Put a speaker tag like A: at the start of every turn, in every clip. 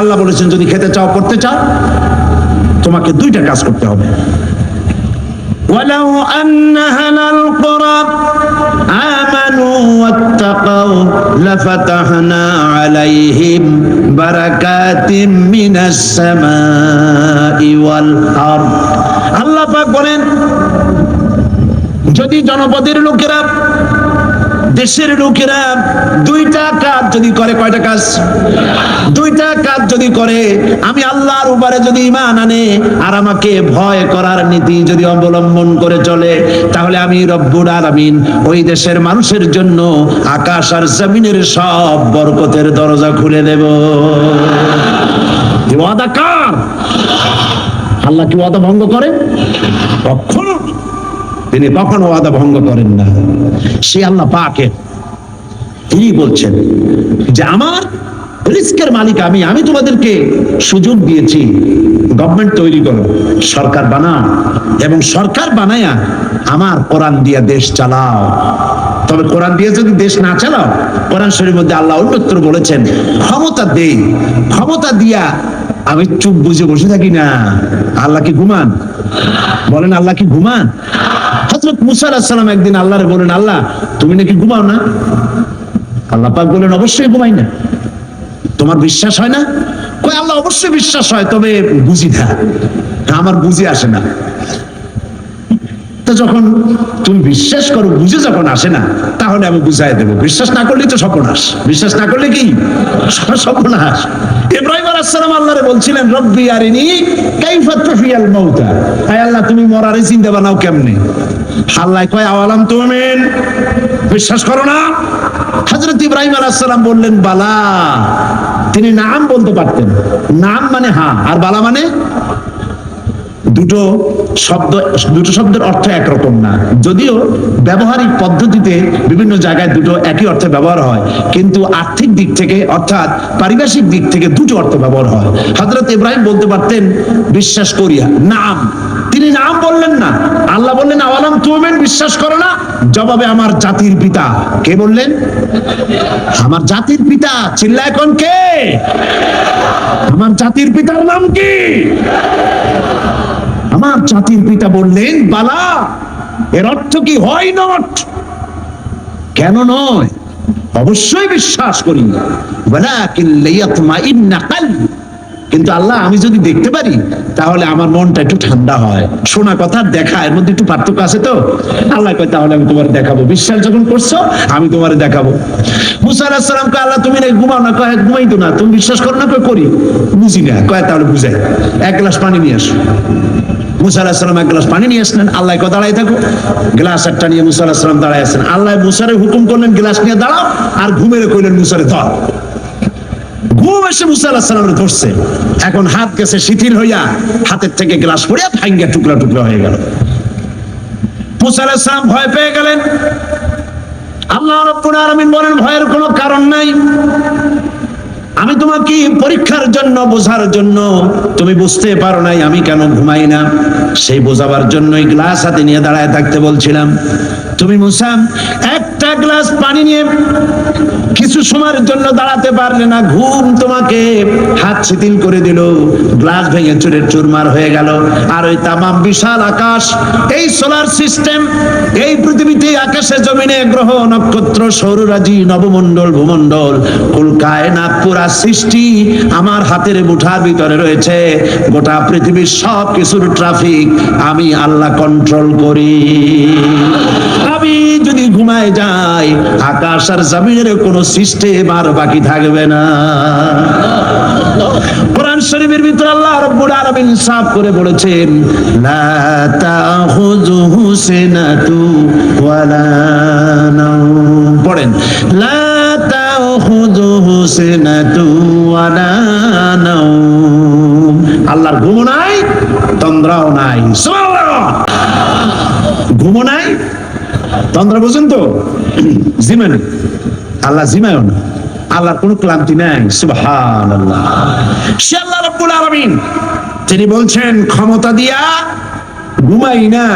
A: আল্লাহ বলেছেন যদি খেতে চাও করতে চাও তোমাকে দুইটা কাজ করতে হবে। ওয়ালাউ আন্না আহলাল কুরা আমানু ওয়াত্তাকাউ লাফাতাহনা আলাইহিম বারাকাতিম মিনাস সামাই ওয়াল আরদ। আল্লাহ পাক বলেন যদি জনপদের লোকেরা দেশের লোকেরা দুইটা কাজ যদি করে, কয়টা কাজ? দুইটা কাজ যদি করে, আমি আল্লাহর উপরে যদি ঈমান আনে আর আমাকে ভয় করার নীতি যদি অবলম্বন করে চলে, তাহলে আমি রব্বুল আলামিন ওই দেশের মানুষের জন্য আকাশ আর জমিনের সব বরকতের দরজা খুলে দেব। ওয়াদা কার? আল্লাহ কি ওয়াদা ভঙ্গ করে? কখনো তিনি কখনো ওয়াদা ভঙ্গ করেন না। সে আল্লাহ পাকের, তিনি বলছেন যে আমার রিস্কের মালিক আমি তোমাদেরকে সুযোগ দিয়েছি, গভর্নমেন্ট তৈরি করো, সরকার বানাও, এবং সরকার বানায়া আমার কোরআন দিয়া দেশ চালাও। তবে কোরআন দিয়ে যদি দেশ না চালাও, কোরআন শরীফের মধ্যে আল্লাহ অন্যত্র বলেছেন ক্ষমতা দেই, ক্ষমতা দিয়া আমি চুপ বুঝে বসে থাকি না। আল্লাহ কি ঘুমান? বলেন আল্লাহ কি ঘুমান? হযরত মুসা আলাইহিস সালাম একদিন আল্লাহরে বলেন, আল্লাহ তুমি নাকি ঘুমাও না? আল্লাহ পাক বলেন অবশ্যই ঘুমাই না। তোমার বিশ্বাস হয় না? কই আল্লাহ অবশ্যই বিশ্বাস হয়, তবে বুঝি না, আমার বুঝে আসে না। তো যখন তুমি বিশ্বাস করো, বুঝে যখন আসে না, তাহলে আমি বুঝাই দেবো। বিশ্বাস না করলে তো সর্বনাশ, বিশ্বাস না করলে কি সর্বনাশ। ইব্রাহিম আলাইহিস সালাম আল্লাহরে বলছিলেন রব্বি আরিনি কাইফা তুহিয়াল মাউতা, আয় আল্লাহ তুমি মরারে চিন্তা বানাও কেমনে? আল্লাহ কয় আওয়ালাম তুমিন, বিশ্বাস করো না? হযরত ইব্রাহিম আলাইহিস সালাম বললেন বালা। তিনি নাম বলতে পারতেন, নাম মানে হ্যাঁ, আর বালা মানে দুটো শব্দের অর্থ একরকম না, যদিও ব্যবহারিক পদ্ধতিতে বিভিন্ন জায়গায় দুটো একই অর্থে ব্যবহার হয়, কিন্তু আর্থিক দিক থেকে অর্থাৎ পারিভাষিক দিক থেকে দুটো অর্থ ব্যবহার হয়। হযরত ইব্রাহিম বলতে পারতেন বিশ্বাস করিয়া, নাম। তিনি নাম বললেন না। আল্লাহ বললেন আওয়ালাম তুমিন, বিশ্বাস করো না? জবাবে আমার জাতির পিতা কে বললেন? আমার জাতির পিতা। চিল্লায় কোন কে? আমার জাতির পিতার নাম কি? আমার জাতির পিতা বললেন বালা। এর অর্থ কি? হয় নট, কেন নয়, অবশ্যই বিশ্বাস করি। ওয়ালাকিন লিয়াতমাইন্না কলবি, কিন্তু আল্লাহ আমি যদি দেখতে পারি তাহলে আমার মনটা একটু ঠান্ডা হয়। শোনা কথা দেখা, এর মধ্যে একটু পার্থক্য আছে তো। আল্লাহ কয় তাহলে আমি তোমার দেখাবো, বিশ্বাস যখন করছো আমি তোমার দেখাবো। মুসা আলাইহিস সালাম কয় আল্লাহ তুমি নাকি ঘুমাও না? কয় ঘুমাই তো না। তুমি বিশ্বাস করো না? কয় করি। বুঝি না। কয় তাহলে বুঝাই, এক গ্লাস পানি নিয়ে আসো। মুসা আলাইহিস সালাম এক গ্লাস পানি নিয়ে আসলেন। আল্লাহ কয় দাঁড়াই থাকো। গ্লাস একটা নিয়ে মুসা আলাইহিস সালাম দাঁড়ায় আছেন। আল্লাহ মুসারে হুকুম করলেন গ্লাস নিয়ে দাঁড়াও, আর ঘুমেরে কইলেন মুসারে ধর। ঘুম এসে মুসা আলাইহিস সালামের ধরছে। এখন হাত গেছে শিথিল হইয়া, হাতের থেকে গ্লাস পড়িয়া ভাঙ্গা টুকরা টুকরা হয়ে গেল। মুসা আলাইহিস সালাম ভয় পেয়ে গেলেন। আল্লাহ রাব্বুল আলামিন বলেন ভয়ের কোনো কারণ নাই, আমি তোমাকে পরীক্ষার জন্য, বোঝার জন্য, তুমি বুঝতে পারো নাই আমি কেন ঘুমাই না, সেই বোঝাবার জন্যই গ্লাস হাতে নিয়ে দাঁড়ায় থাকতে বলছিলাম। তুমি মুসা একটা গ্লাস পানি নিয়ে কিছু সময়ের জন্য দাঁড়াতে পারলে না, ঘুম তোমাকে হাত শিথিল করে দিল, গ্লাস ভেঙে চুরে চুরমার হয়ে গেল। আর ওই তামাম বিশাল আকাশ, এই সোলার সিস্টেম, এই পৃথিবীতে আকাশে জমিনে গ্রহ নক্ষত্র সৌররাজি নবমণ্ডল ভূমণ্ডল কুল কায়নাত পুরা সৃষ্টি আমার হাতের মুঠার ভিতরে রয়েছে। গোটা পৃথিবীর সব কিছুর ট্রাফিক আমি আল্লাহ কন্ট্রোল করি। আমি যদি ঘুমায় যাই আকাশ আর জমিনের কোনো সিস্টেম আর বাকি থাকবে না। কোরআন শরীফের ভিতরে আল্লাহ রাব্বুল আলামিন সাফ করে বলেছেন লা তাখুযুহু সিনাতু ওয়ালা নাওম। পড়েন লা তাখুযুহু সিনাতু ওয়ালা নাওম। আল্লাহর ঘুম নাই, তন্দ্রাও নাই। সুবহানাল্লাহ। ঘুম নাই, তন্দ্রা বুঝেন তো? জিমানি, আল্লাহ জিমায়ও না, আল্লাহর কোনো ক্লান্তি নাই। সুবহানাল্লাহ। সে আল্লাহ রাব্বুল আলামিন, তিনি বলছেন ক্ষমতা দিয়া ঘুমাই না,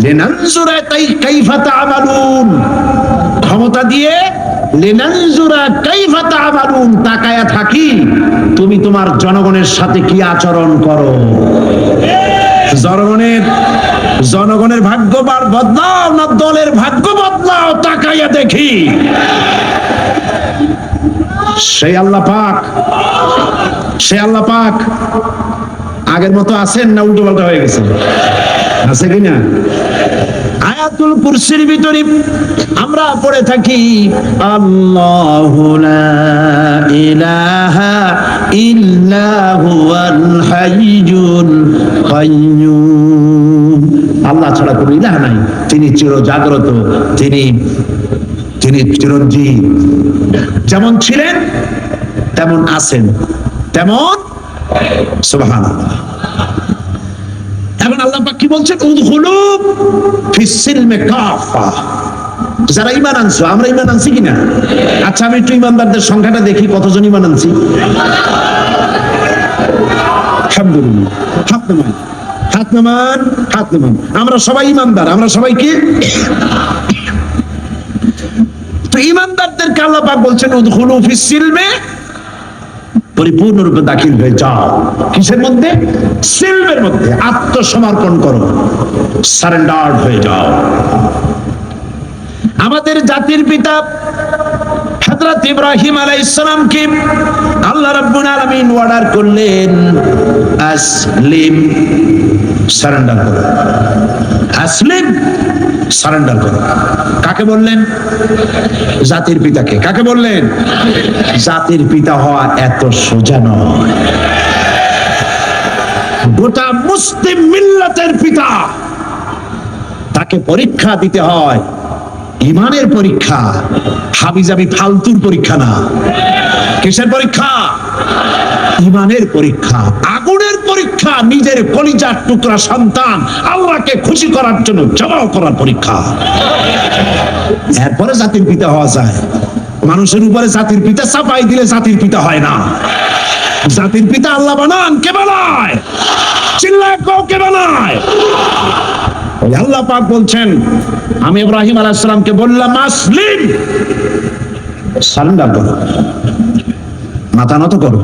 A: লিনানজুরা কাইফা তা'মালুন, ক্ষমতা দিয়ে লিনানজুরা কাইফা তা'মালুন, তাকায়া থাকি তুমি তোমার জনগণের সাথে কি আচরণ করো। জনগণের ভাগ্য বদলাও না দলের ভাগ্য বদলাও, তাকাইয়া দেখি। সেই আল্লাহ পাক আগের মতো আছেন না উল্টো পাল্টা হয়ে গেছে? আছে কিনা? আয়াতুল কুরসির ভিতরে আমরা পড়ে থাকি আল্লাহু লা ইলাহা ইল্লা হুয়াল হাইয়ুল কাইয়্যুম। আল্লাহ ছাড়া কোনো ইলাহ নাই, তিনি চিরজাগ্রত, তিনি চিরঞ্জীব। যেমন ছিলেন তেমন আছেন, তেমন সুবহানাল্লাহ। এখন আল্লাহ পাক কি বলছেন? উদখুলু ফিস সিলমি কাফা। যারা ঈমান আনছো, আমরা ঈমান আনছি কিনা? আচ্ছা, আমি একটু ঈমানদারদের সংখ্যাটা দেখি, কতজন ঈমান আনছি। আলহামদুলিল্লাহ। হাত নামান। আমরা সবাই ঈমানদার, আমরা সবাই কি? তো ঈমানদারদেরকে আল্লাহ পাক বলছেন উদখুলু ফিস সিলমি, পরিপূর্ণরূপে দাখিল হয়ে যাও। কিসের মধ্যে? সিলমের মধ্যে। আত্মসমর্পণ করো, সারেন্ডার হয়ে যাও। আমাদের জাতির পিতা হযরত ইব্রাহিম আলাইহিস সালামকে আল্লাহ রাব্বুল আলামিন অর্ডার করলেন আসলিম, সারেন্ডার করো। আসলিম, সারেন্ডার করো। কাকে বললেন? জাতির পিতাকে। কাকে বললেন? জাতির পিতা হওয়া এত সোজা নয়। গোটা মুসলিম মিল্লাতের পিতা, তাকে পরীক্ষা দিতে হয়, ঈমানের পরীক্ষা, হাবিজাবি ফালতুর পরীক্ষা না। কিসের পরীক্ষা? ঈমানের পরীক্ষা, আগুনের পরীক্ষা। নিজের কলিজার টুকরা সন্তান আল্লাহকে খুশি করার জন্য জবাব করার পরীক্ষা। এরপরে জাতির পিতা হওয়া যায়। মানুষের উপরে জাতির পিতা চাপাই দিলে জাতির পিতা হয় না। জাতির পিতা আল্লাহ বানান। কে বানায়? চিল্লায় কও, কে বানায়? আল্লাহ পাক বলছেন, আমি ইব্রাহিম আলাইহিস সালামকে বললাম আসলিম, সারেন্ডার করো, মাথা নত করো,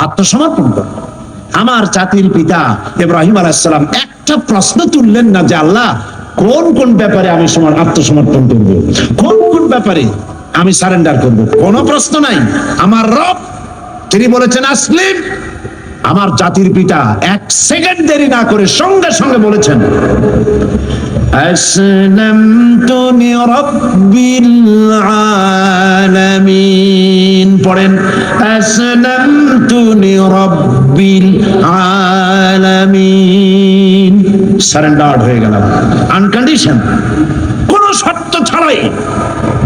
A: আত্মসমর্পণ করো। আমার জাতির পিতা ইব্রাহিম আলাইহিস সালাম একটা প্রশ্ন তুললেন না যে আল্লাহ কোন কোন ব্যাপারে আমি আত্মসমর্পণ করব, কোন কোন ব্যাপারে আমি সারেন্ডার করব, কোনো প্রশ্ন নাই। আমার রব তিনি বলেছেন আসলিম। আমার জাতির পিতা এক সেকেন্ড দেরি না করে সঙ্গে সঙ্গে বলেছেন আসলামতু লিরাব্বিল আলামিন। পড়েন আসলামতু লিরাব্বিল আলামিন। সারেন্ডার্ড হয়ে গেলাম, আনকন্ডিশন, কোনো শর্ত ছাড়াই,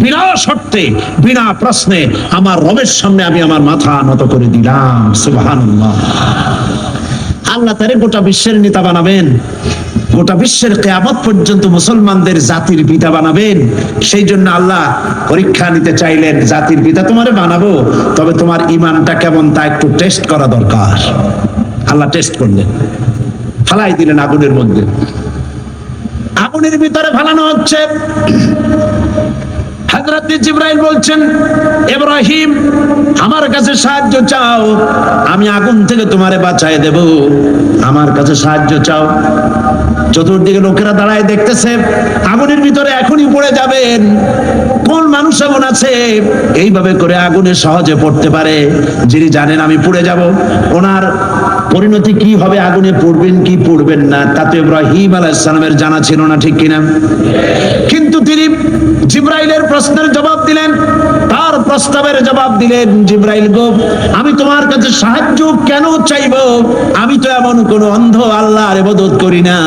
A: বিনা শর্তে, বিনা প্রশ্নে আমার রবের সামনে আমি আমার মাথা নত করে দিলাম। সুবহানাল্লাহ। আল্লাহ তারে গোটা বিশ্বের নেতা বানাবেন, গোটা বিশ্বের কিয়ামত পর্যন্ত মুসলমানদের জাতির পিতা বানাবেন। সেই জন্য আল্লাহ পরীক্ষা নিতে চাইলেন, জাতির পিতা তোমারে বানাবো, তবে তোমার ঈমানটা কেমন তা একটু টেস্ট করা দরকার। আল্লাহ টেস্ট করলেন, ফালাই দিলেন আগুনের মধ্যে। আগুনের ভিতরে ফালানো হচ্ছে। হযরত জিবরাইল বলছেন ইব্রাহিম আমার কাছে সাহায্য চাও, আমি আগুন থেকে তোমারে বাঁচায় দেব, আমার কাছে সাহায্য চাও। চতুর্দিকে লোকেরা দাঁড়ায় দেখতেছে, আগুনের ভিতরে এখনই পড়ে যাবেন। কোন মানুষ এমন আছে এইভাবে করে আগুনে সহজে পড়তে পারে, যিনি জানেন আমি পুড়ে যাব, ওনার পরিণতি কি হবে, আগুনে পড়বেন কি পড়বেন না, তা তো ইব্রাহিম আলাইহিস সালামের জানা ছিল না, ঠিক কিনা? কিন্তু তিনি জিবরাইলের প্রশ্নের জবাব দিলেন, তার প্রস্তাবের জবাব দিলেন। জিবরাইল গো, আমি তোমার কাছে সাহায্য কেন চাইবো? আমি তো এমন কোন অন্ধ আল্লাহর ইবাদত করি না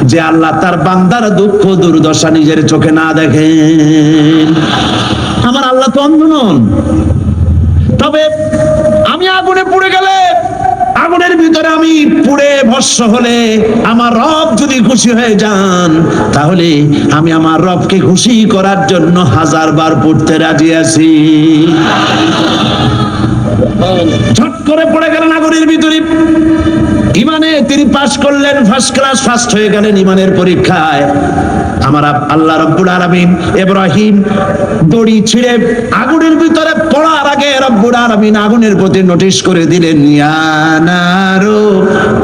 A: যে আল্লাহ তার বান্দার দুঃখ দুর্দশা নিজের চোখে না দেখেন। আমার আল্লাহ তো অন্ধ নন। তবে আমি আগুনে পুড়ে গেলে, আগুনের ভিতরে আমি পুড়ে ভস্ম হলে আমার রব যদি খুশি হয়ে যান, তাহলে আমি আমার রবকে খুশি করার জন্য 1000 বার পড়তে রাজি আছি। ঝট করে পড়ে গেলেন আগুনের ভিতরে। ইমানে তিনি পাশ করলেন, ফার্স্ট ক্লাস ফার্স্ট হয়ে গেলেন ইমানের পরীক্ষায়। আমার আল্লাহ রাব্বুল আলামিন ইব্রাহিম দড়ি ছিঁড়ে আগুনের ভিতরে পড়ার আগে রাব্বুল আলামিন আগুনের প্রতি নোটিশ করে দিলেন, ইয়া নারু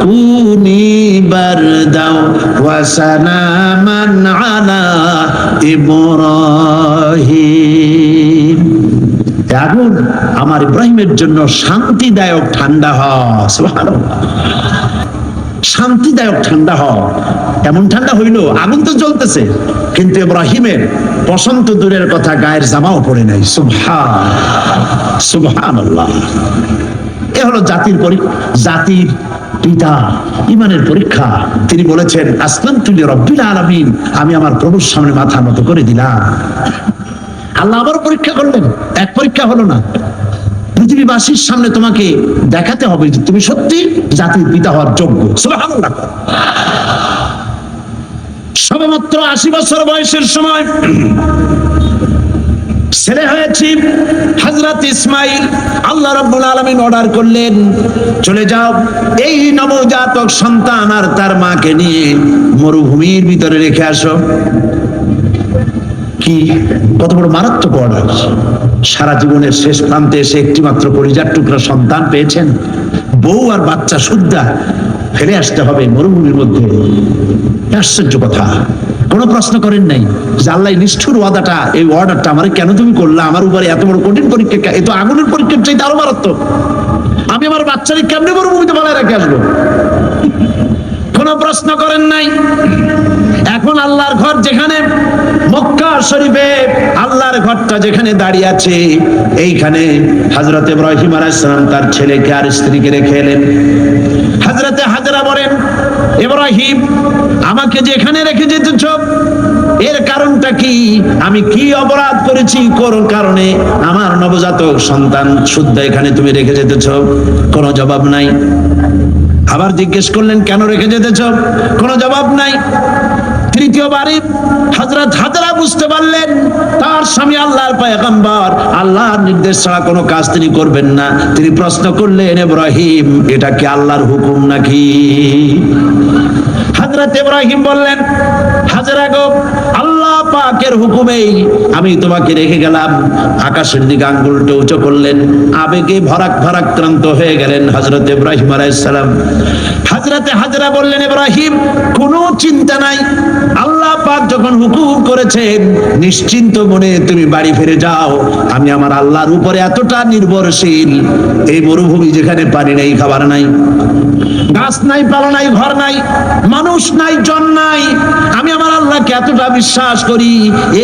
A: কুনি বারদাও ওয়া সালামান আলা ইব্রাহিম। আগুন আমার ইব্রাহিমের জন্য শান্তিদায়ক ঠান্ডা হয়। সুবহানাল্লাহ, শান্তিদায়ক ঠান্ডা হয়। এমন ঠান্ডা হইল, আগুন তো জ্বলতেছে কিন্তু ইব্রাহিমের বসন্ত দূরের কথা, গায়ের জামাও পড়ে নাই। সুবহানাল্লাহ। এ হলো জাতির পিতা ইমানের পরীক্ষা। তিনি বলেছেন, আসলামতু লিরাব্বিল আলামিন, আমি আমার প্রভুর সামনে মাথা নত করে দিলাম। আল্লাহ আবার পরীক্ষা করলেন, এক পরীক্ষা হলো না, পৃথিবীবাসীর সামনে তোমাকে দেখাতে হবে যে তুমি সত্যি জাতির পিতা হওয়ার যোগ্য। সুবহানাল্লাহ। সবেমাত্র 80 বছর বয়সের সময় ছেলে হয়েছে হযরত ইসমাইল। আল্লাহ রাব্বুল আলামিন অর্ডার করলেন, চলে যাও এই নবজাতক সন্তান আর তার মাকে নিয়ে মরুভূমির ভিতরে রেখে আসো। কি কত বড় মারাত্মক অর্ডার! সারা জীবনের শেষ প্রান্তে এসে একটি মাত্র কলিজার টুকরা সন্তান পেয়েছেন, বউ আর বাচ্চা সুদ্ধা ফেলে আসতে হবে মরুভূমির মধ্যে। আশ্চর্য কথা। কোনো প্রশ্ন করেন নাই যে আল্লাহ নিষ্ঠুর ওয়াদাটা, এই অর্ডারটা আমার কেন তুমি করলা? আমার উপরে এত বড় কঠিন পরীক্ষা, এ তো আগুনের পরীক্ষার চাইতে আরো মারাত্মক। আমি আমার বাচ্চাকে কেমনে মরুভূমিতে পালায় রেখে আসবো? কোনো প্রশ্ন করেন নাই। এখন আল্লাহর ঘর যেখানে মক্কা শরীফে, আল্লাহর ঘরটা যেখানে দাঁড়িয়ে আছে, এইখানে হযরত ইব্রাহিম আলাইহিস সালাম তার ছেলেকে আর স্ত্রীকে রেখে এলেন। হযরতে হাজরা বলেন, ইব্রাহিম আমাকে যেখানে রেখে যেতেছ এর কারণটা কি? আমি কি অপরাধ করেছি কোন কারণে আমার নবজাতক সন্তান শুদ্ধ এখানে তুমি রেখে যেতেছ? কোনো জবাব নাই। আবার জিজ্ঞেস করলেন, কেন রেখে যেতেছ? কোনো জবাব নাই। তৃতীয়বারে হযরত হাজরা বুঝতে পারলেন তার স্বামী আল্লাহর পয়গম্বর, আল্লাহর নির্দেশ ছাড়া কোনো কাজ তিনি করবেন না। তিনি প্রশ্ন করলেন, ইব্রাহিম এটা কি আল্লাহর হুকুম নাকি? হযরত ইব্রাহিম বললেন, হাজরা গো, আল্লাহ পাকের হুকুমেই আমি তোমাকে রেখে গেলাম। আকাশের দিকে আঙ্গুলটা উঁচু করলেন, আবেগে ভারাক্রান্ত হয়ে গেলেন হযরত ইব্রাহিম আলাইহিস সালাম। হযরতে হাজরা বললেন, ইব্রাহিম কোনো চিন্তা নাই, আল্লাহ পাক যখন হুকুম করেছেন নিশ্চিন্ত মনে তুমি বাড়ি ফিরে যাও। আমি আমার আল্লাহর উপরে এতটা নির্ভরশীল, এই মরুভূমি যেখানে পানি নাই, খাবার নাই, গাছ নাই, পালা নাই, ঘর নাই, মানুষ নাই, জন নাই, আমি আমার আল্লাহকে এতটা বিশ্বাস করি,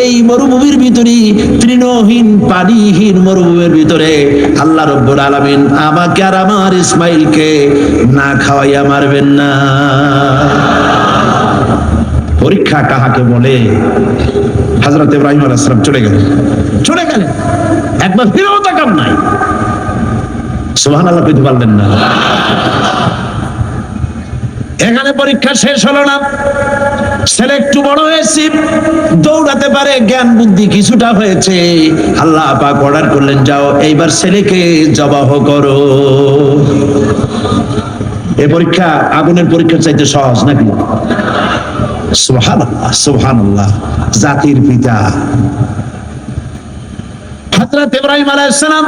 A: এই মরুভূমির ভিতরে, তৃণহীন পানিহীন মরুভূমির ভিতরে আল্লাহ রাব্বুল আলামিন আমাকে আর আমার ইসমাইলকে না খাওয়াইয়া মারবেন না। পরীক্ষা কাহাকে বলে? হযরত ইব্রাহিম আলাইহিস সালাম চলে গেলেন, একবার ফিরেও তাকান নাই। সুবহানাল্লাহ কইতে পারলেন না। এখানে পরীক্ষা শেষ হলো না। ছেলে একটু বড় হয়েছে, দৌড়াতে পারে, জ্ঞান বুদ্ধি কিছুটা হয়েছে। আল্লাহ পাক অর্ডার করলেন, যাও এইবার ছেলেকে জবাহ করো। এই পরীক্ষা আগুনের পরীক্ষার চাইতে সহজ নাকি? সুবহানাল্লাহ, সুবহানাল্লাহ। জাতির পিতা হযরত ইব্রাহিম আলাইহিস সালাম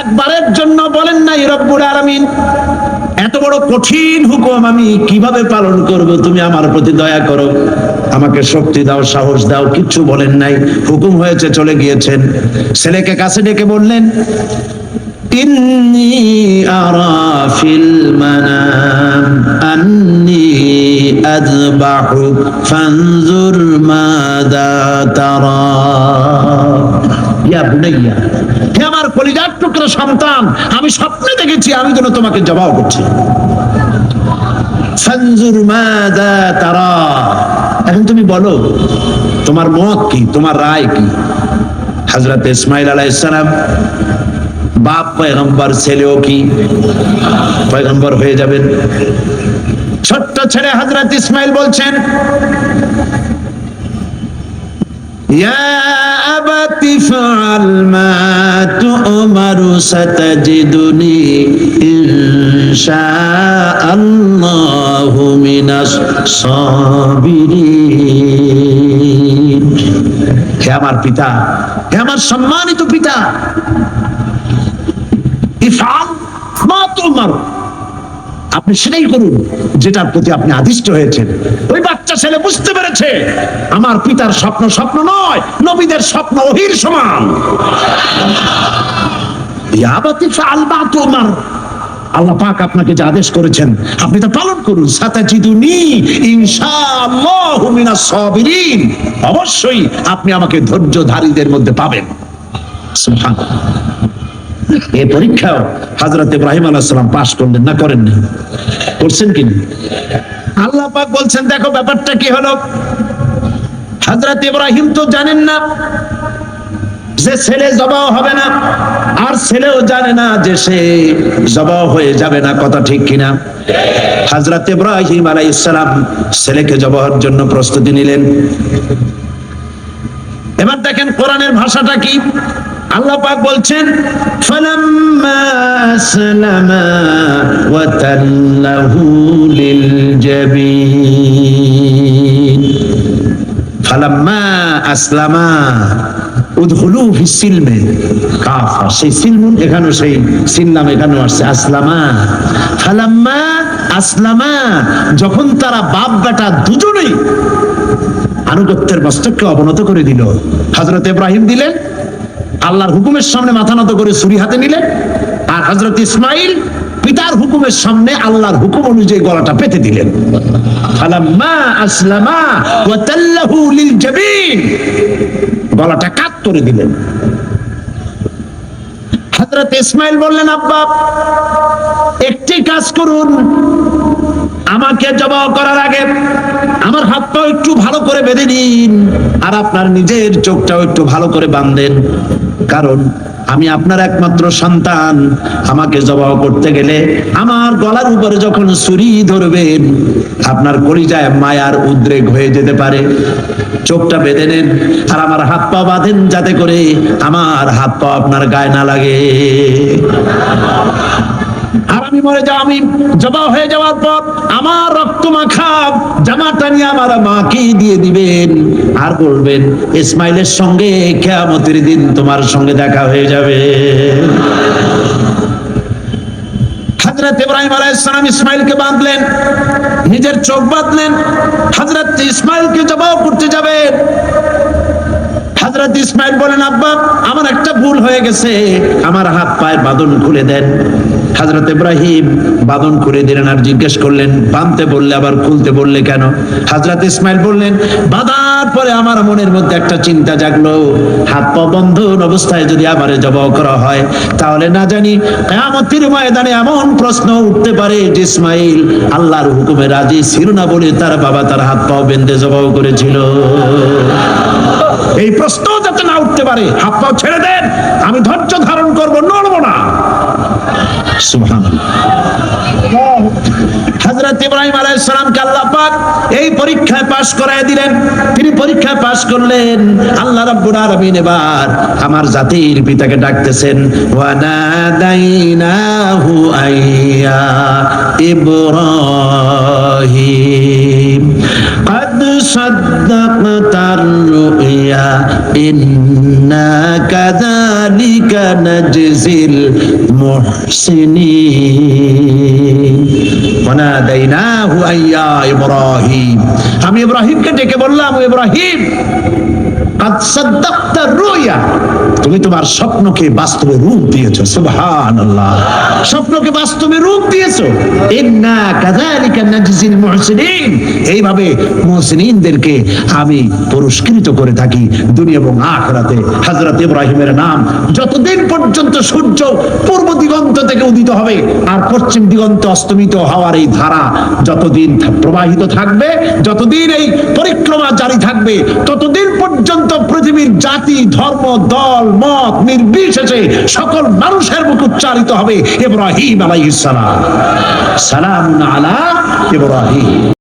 A: একবারের জন্য বলেন নাই, রব্বুল আলামিন এত বড় কঠিন হুকুম আমি কিভাবে পালন করব, তুমি আমার প্রতি দয়া করো, আমাকে শক্তি দাও, সাহস দাও। কিচ্ছু বলেন নাই। হুকুম হয়েছে, চলে গিয়েছেন। ছেলেকে কাছে ডেকে বললেন, ইন্নী আরা ফিল মানাম আন্নী আযবাহু ফানজুর মাযা তারা। ইয়া বুনাইয়া, হে আমার কলিজার টুকরা সন্তান, আমি স্বপ্নে দেখেছি আমি যেন তোমাকে জবাহ করছি। ফানজুর মাযা তারা, এখন তুমি বলো তোমার মত কি, তোমার রায় কি? হযরত ইসমাইল আলাইহিস সালাম বাপ পয়গম্বর, ছেলেও কি পয়গম্বর হয়ে যাবেন। ছোট্ট ছেলে হযরত ইসমাইল বলছেন, ইয়া আবাতি ফাআল মা তু'মারু সাতাজিদুনি শাআল্লাহু মিনাস সাবিরিন। হে আমার পিতা, হে আমার সম্মানিত পিতা, ইফআল মা তুমার, আপনি সেটাই করুন যেটার প্রতি আপনি আদিষ্ট হয়েছেন। ওই বাচ্চা ছেলে বুঝতে পেরেছে আমার পিতার স্বপ্ন স্বপ্ন নয়, নবীদের স্বপ্ন ওহীর সমান। ইয়া আবাতি ফাআল মা তুমার, আল্লাহ পাক আপনাকে যে আদেশ করেছেন আপনি তা পালন করুন। সাতাজিদুনি ইনশাআল্লাহু মিনাস সাবিরিন, অবশ্যই আপনি আমাকে ধৈর্যধারীদের মধ্যে পাবেন। সুবহানাল্লাহ। এই পরীক্ষাও হযরত ইব্রাহিম আলাইহিস সালাম পাশ করলেন না, করেন না? করছেন কি না? আল্লাহ পাক বলছেন দেখো ব্যাপারটা কি হলো। হযরত ইব্রাহিম তো জানেন না যে ছেলে জবাও হবে না, আর ছেলেও জানে না যে সে জবাও হয়ে যাবে না, কথা ঠিক কিনা? হযরত ইব্রাহিম আলাইহিস সালাম ছেলেকে জবাহের জন্য প্রস্তুতি নিলেন। এবার দেখেন কোরআনের ভাষাটা কি। আল্লাহ পাক বলছেন ফালাম্মা আসলামা ওয়া তাল্লাহু লিল জাবিন। ফালাম্মা আসলামা উদখুলু ফিস সিলমে কাফা, সেই সিলমুন এখানে, সেই সিললাম এখানে আসছে আসলামা। ফালাম্মা আসলামা, যখন তারা বাপ বেটা দুজনেই আনুগত্যের মস্তককে অবনত করে দিল। হযরত ইব্রাহিম দিলেন, আল্লাহর হুকুমের সামনে মাথা নত করে ছুরি হাতে নিলেন, আর হযরত ইসমাইল পিতার হুকুমের সামনে আল্লাহর হুকুম অনুযায়ী গলাটা পেতে দিলেন। ফালাম্মা আসলামা ওয়া তাল্লাহু লিল জাবিন, গলাটা কাট করে দিলেন। হযরত ইসমাইল বললেন আব্বা একটি কাজ করুন, আমাকে জবাই করার আগে আমার হাত পা একটু ভালো করে বেঁধে নিন, আর আপনার নিজের চোখটাও একটু ভালো করে বাঁধেন, কারণ আমি আপনার একমাত্র সন্তান। আমাকে জবাই করতে গেলে আমার গলার উপরে যখন ছুরি ধরবেন আপনার কলিজায় মায়ার উদ্রেক হয়ে যেতে পারে। চোখটা বেঁধে নেন আর আমার হাত পা বাঁধেন, যাতে করে আমার হাত পা আপনার গায়ে না লাগে। আর আমি মরে যাও, আমি জবাই হয়ে যাওয়ার পর আমার রক্ত মাখা জামাটা নিয়ে আমার মাকে দিয়ে দিবেন, আর বলবেন ইসমাইলের সঙ্গে কিয়ামতের দিন তোমার সঙ্গে দেখা হয়ে যাবে। হযরত ইব্রাহিম আলাইহিস সালাম ইসমাইলকে বাঁধলেন, নিজের চোখ বাঁধলেন, হযরত ইসমাইলকে জবাই করতে যাবেন। হযরত ইসমাইল বলেন আব্বা আমার একটা ভুল হয়ে গেছে, আমার হাত পায়ের বাঁধন খুলে দেন। হযরত ইব্রাহিম বাঁধন খুলে দিলেন, আর জিজ্ঞেস করলেন বাঁধতে বললে আবার খুলতে বললে কেন? হযরত ইসমাইল বললেন বাঁধার পরে আমার মনের মধ্যে একটা চিন্তা জাগলো, হাত পা বন্ধন অবস্থায় যদি আমারে জবাই করা হয় তাহলে না জানি কিয়ামতের ময়দানে এমন প্রশ্ন উঠতে পারে যে ইসমাইল আল্লাহর হুকুমে রাজি ছিল না বলে তার বাবা তার হাত পা বেঁধে জবাই করেছিল। এই প্রশ্ন যাতে না উঠতে পারে হাত পা ছেড়ে দেন, আমি ধৈর্য ধারণ করব, নড়ব না। সুবহানাল্লাহ। হযরত ইব্রাহিম আলাইহিস সালামকে আল্লাহ পাক এই পরীক্ষায় পাশ করায় দিলেন। তিনি পরীক্ষায় পাশ করলেন। আল্লাহ রাব্বুল আলামিন এবার আমার জাতির পিতাকে ডাকতেছেন, ওয়া নাদাইনাহু আইয়া ইব্রাহিম قد صدقت الرؤيا إنا كذلك نجزي المحسنين وناديناه أن يا إبراهيم। আমি ইব্রাহিমকে ডেকে বললাম ইব্রাহিম قد صدقت الرؤيا, তুমি তোমার স্বপ্নকে বাস্তবে রূপ দিয়েছো। সুবহানাল্লাহ, স্বপ্নকে বাস্তবে রূপ দিয়েছো। ইন্না কাযালিকা নাজজিল মুহসিনিন, এইভাবে মুহসিনিনদেরকে আমি পুরস্কৃত করে থাকি দুনিয়া এবং আখিরাতে। হযরত ইব্রাহিমের নাম যতদিন পর্যন্ত সূর্য পূর্ব দিগন্ত থেকে উদিত হবে আর পশ্চিম দিগন্তে অস্তমিত হওয়ার এই ধারা যতদিন প্রবাহিত থাকবে, যতদিন এই পরিক্রমা জারি থাকবে, ততদিন পর্যন্ত পৃথিবীর জাতি ধর্ম দল মত নির্বিশেষে সকল মানুষের মুখে উচ্চারিত হবে ইব্রাহিম আলাইহিস সালাম, সালামুন আলা ইব্রাহিম।